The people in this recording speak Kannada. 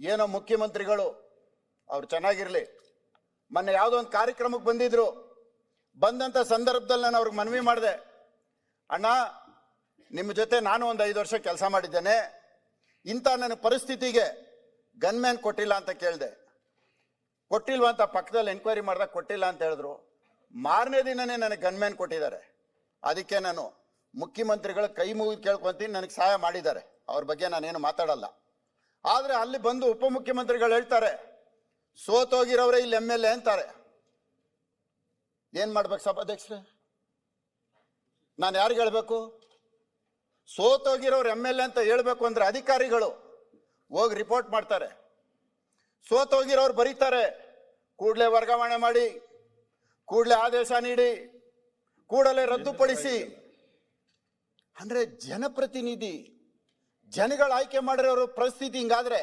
ಏನೋ ಮುಖ್ಯಮಂತ್ರಿಗಳು ಅವ್ರು ಚೆನ್ನಾಗಿರ್ಲಿ, ಮೊನ್ನೆ ಯಾವುದೋ ಒಂದು ಕಾರ್ಯಕ್ರಮಕ್ಕೆ ಬಂದಿದ್ರು. ಬಂದಂಥ ಸಂದರ್ಭದಲ್ಲಿ ನಾನು ಅವ್ರಿಗೆ ಮನವಿ ಮಾಡಿದೆ, ಅಣ್ಣ ನಿಮ್ಮ ಜೊತೆ ನಾನು ಒಂದು 5 ವರ್ಷ ಕೆಲಸ ಮಾಡಿದ್ದೇನೆ, ಇಂಥ ನನ್ನ ಪರಿಸ್ಥಿತಿಗೆ ಗನ್ಮ್ಯಾನ್ ಕೊಟ್ಟಿಲ್ಲ ಅಂತ ಕೇಳಿದೆ. ಕೊಟ್ಟಿಲ್ವ ಅಂತ ಪಕ್ಕದಲ್ಲಿ ಎನ್ಕ್ವೈರಿ ಮಾಡಿದಾಗ ಕೊಟ್ಟಿಲ್ಲ ಅಂತ ಹೇಳಿದ್ರು. ಮಾರನೇ ದಿನನೇ ನನಗೆ ಗನ್ಮ್ಯಾನ್ ಕೊಟ್ಟಿದ್ದಾರೆ. ಅದಕ್ಕೆ ನಾನು ಮುಖ್ಯಮಂತ್ರಿಗಳ ಕೈ ಮುಗಿದು ಕೇಳ್ಕೊಂತೀನಿ, ನನಗೆ ಸಹಾಯ ಮಾಡಿದ್ದಾರೆ, ಅವ್ರ ಬಗ್ಗೆ ನಾನೇನು ಮಾತಾಡಲ್ಲ. ಆದರೆ ಅಲ್ಲಿ ಬಂದು ಉಪಮುಖ್ಯಮಂತ್ರಿಗಳು ಹೇಳ್ತಾರೆ ಸೋತೋಗಿರೋರೇ ಇಲ್ಲಿ MLA ಅಂತಾರೆ. ಏನ್ ಮಾಡ್ಬೇಕು ಸಭಾಧ್ಯಕ್ಷರೇ? ನಾನು ಯಾರಿಗೆ ಹೇಳ್ಬೇಕು? ಸೋತೋಗಿರೋರು MLA ಅಂತ ಹೇಳ್ಬೇಕು ಅಂದ್ರೆ ಅಧಿಕಾರಿಗಳು ಹೋಗಿ ರಿಪೋರ್ಟ್ ಮಾಡ್ತಾರೆ, ಸೋತೋಗಿರೋರು ಬರೀತಾರೆ, ಕೂಡಲೇ ವರ್ಗಾವಣೆ ಮಾಡಿ, ಕೂಡಲೇ ಆದೇಶ ನೀಡಿ, ಕೂಡಲೇ ರದ್ದುಪಡಿಸಿ. ಅಂದ್ರೆ ಜನಪ್ರತಿನಿಧಿ, ಜನಗಳ ಆಯ್ಕೆ ಮಾಡಿರೋರು ಪರಿಸ್ಥಿತಿ ಹಿಂಗಾದ್ರೆ